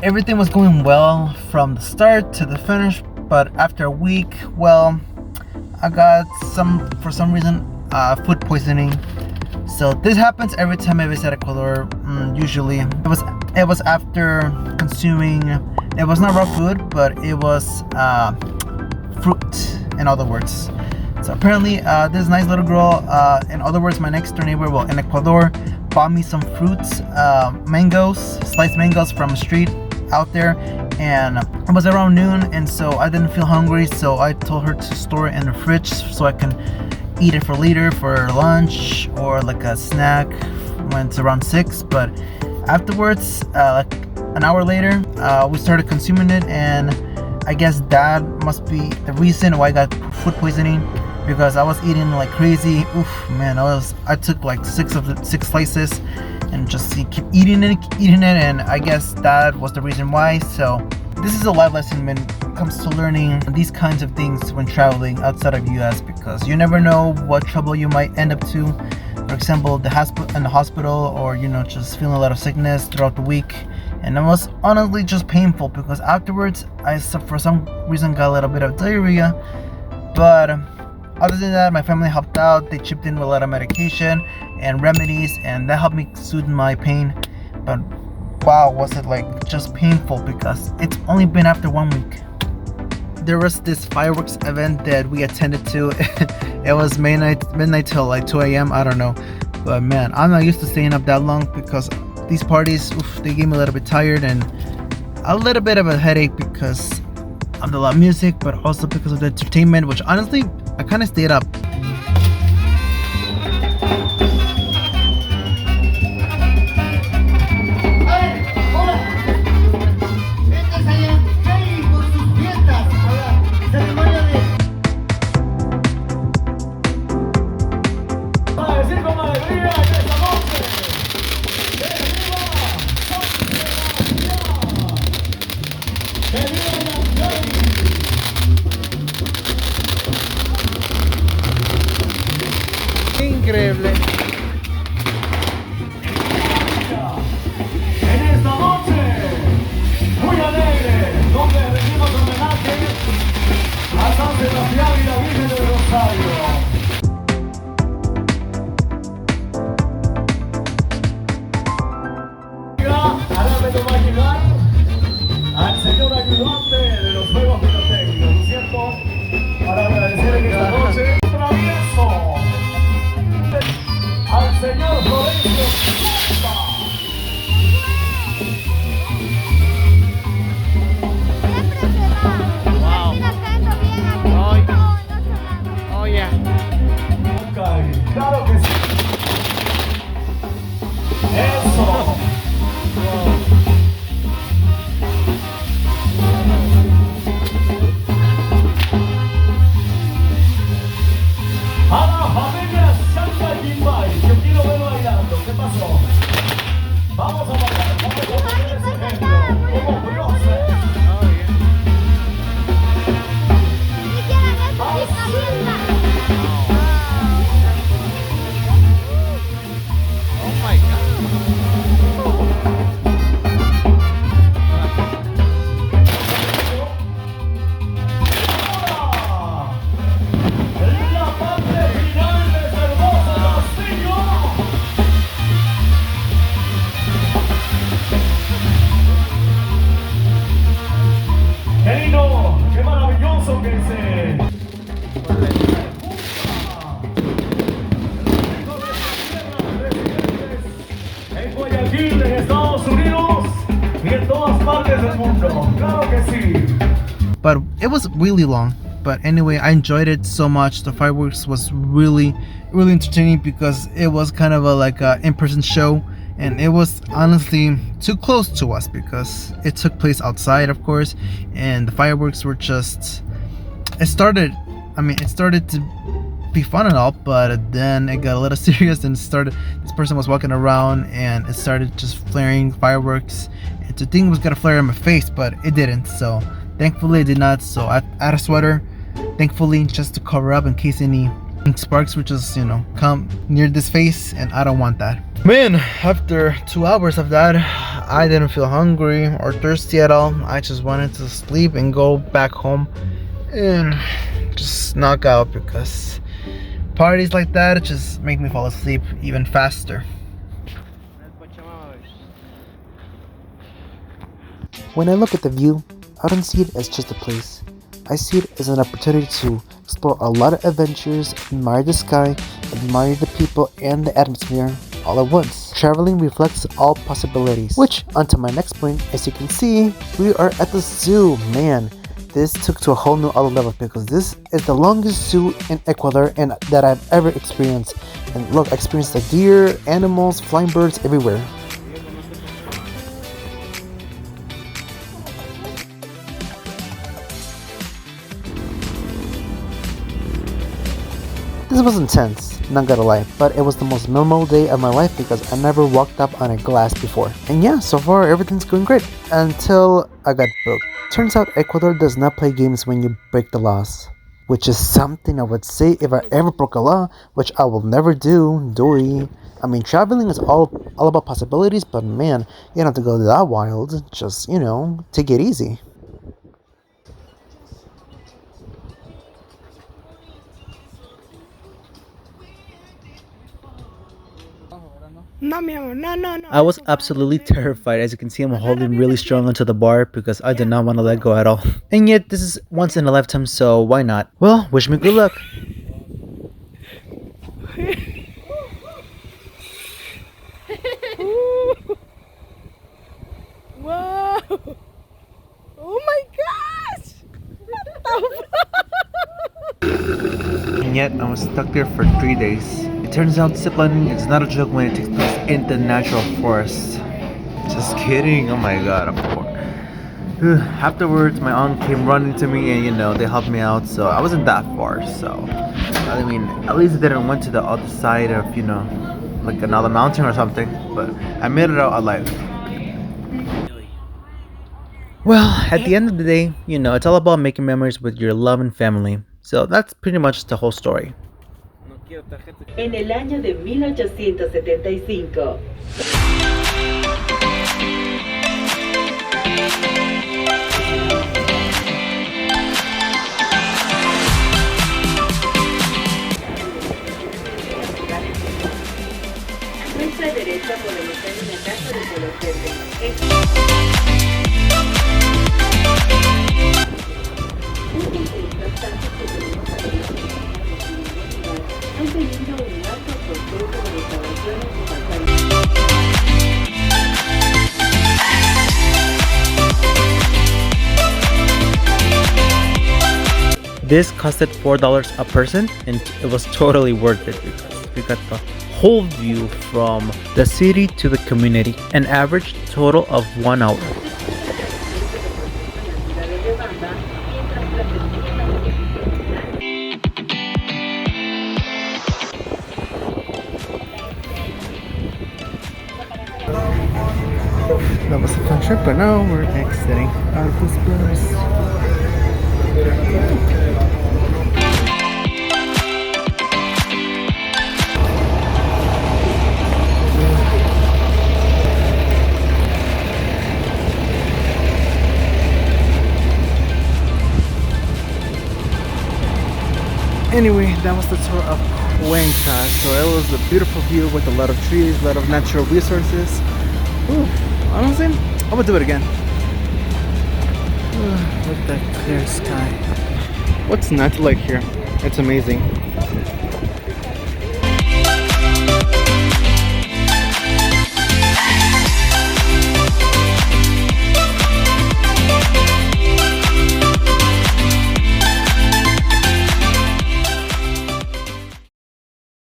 everything was going well from the start to the finish, but after a week, well, I got for some reason, food poisoning. So this happens every time I visit Ecuador. Usually, it was after consuming. It was not raw food, but it was fruit. In other words, so apparently, this nice little girl, in other words, my next door neighbor, well, in Ecuador, bought me some fruits, mangoes, sliced mangoes from a street out there, and it was around noon, and so I didn't feel hungry, so I told her to store it in the fridge so I can eat it for later for lunch or like a snack when it's around 6. But afterwards, like an hour later, we started consuming it, and I guess that must be the reason why I got food poisoning, because I was eating like crazy. Oof, man, I took like 6 slices and just keep eating it, and I guess that was the reason why. So this is a life lesson when it comes to learning these kinds of things when traveling outside of US, because you never know what trouble you might end up to. For example, in the hospital, or just feeling a lot of sickness throughout the week. And it was honestly just painful, because afterwards I for some reason got a little bit of diarrhea. But other than that, my family helped out. They chipped in with a lot of medication and remedies, and that helped me soothe my pain. But wow, was it like just painful, because it's only been after 1 week. There was this fireworks event that we attended to. It was midnight till like 2 a.m. I don't know, but man, I'm not used to staying up that long, because these parties, they gave me a little bit tired and a little bit of a headache because of the loud music, but also because of the entertainment, which honestly I kind of stayed up. Increíble. En esta noche, muy alegre, donde rendimos homenaje a San Sebastián y la Virgen del Rosario. Ahora me va a llegar al señor ayudante de los juegos pirotécnicos, ¿no es cierto? Para agradecer en esta noche travieso al señor Florencio. Wow. Oh yeah. Claro que sí. Eso. A la familia Santa Jimbay, yo quiero ver bailando. ¿Qué pasó? Vamos a bailar, vamos a poner ese ejemplo. Como dioses. Oh my God. La parte final de este hermoso castillo. ¡Qué lindo! ¡Qué maravilloso que se! En Guayaquil, en Estados Unidos y en todas partes del mundo. ¡Claro que sí! But it was really long. But anyway, I enjoyed it so much. The fireworks was really entertaining, because it was kind of like a in-person show, and it was honestly too close to us because it took place outside, of course, and the fireworks were just, it started to be fun and all, but then it got a little serious, and this person was walking around and it started just flaring fireworks, and the thing was gonna flare in my face, but it didn't. So thankfully it did not. So I had a sweater, thankfully, just to cover up in case any Sparks would just, come near this face, and I don't want that. Man, after 2 hours of that, I didn't feel hungry or thirsty at all. I just wanted to sleep and go back home and just knock out, because parties like that just make me fall asleep even faster. When I look at the view, I don't see it as just a place. I see it as an opportunity to explore a lot of adventures, admire the sky, admire the people and the atmosphere all at once. Traveling reflects all possibilities. Which, onto my next point, as you can see, we are at the zoo. Man, this took to a whole new other level, because this is the longest zoo in Ecuador and that I've ever experienced. And look, I experienced the deer, animals, flying birds everywhere. This was intense, not gonna lie, but it was the most memorable day of my life because I never walked up on a glass before. And yeah, so far everything's going great, until I got booked. Turns out Ecuador does not play games when you break the laws, which is something I would say if I ever broke a law, which I will never do, doy. I mean, traveling is all about possibilities, but man, you don't have to go that wild, just, take it easy. No, mi amor, no. I was absolutely terrified. As you can see, I'm holding really strong onto the bar because I did not want to let go at all. And yet, this is once in a lifetime, so why not? Well, wish me good luck. Wow! Oh my gosh! And yet, I was stuck there for 3 days. It turns out ziplining is not a joke when it takes place in the natural forest. Just kidding. Oh my god, of course. Afterwards, my aunt came running to me and they helped me out, so I wasn't that far, so I mean, at least I didn't went to the other side of, like another mountain or something, but I made it out alive. Well, at the end of the day, it's all about making memories with your love and family. So that's pretty much the whole story. En el año de 1875. Nuestra derecha podemos ver una casa de color verde. This costed $4 a person, and it was totally worth it because we got the whole view from the city to the community, an average total of 1 hour. That was a fun trip, but now we're exiting out of this place. Anyway, that was the tour of Cuenca. So it was a beautiful view with a lot of trees, a lot of natural resources. Ooh, honestly, I'm gonna do it again. With that clear sky. What's not to like here? It's amazing.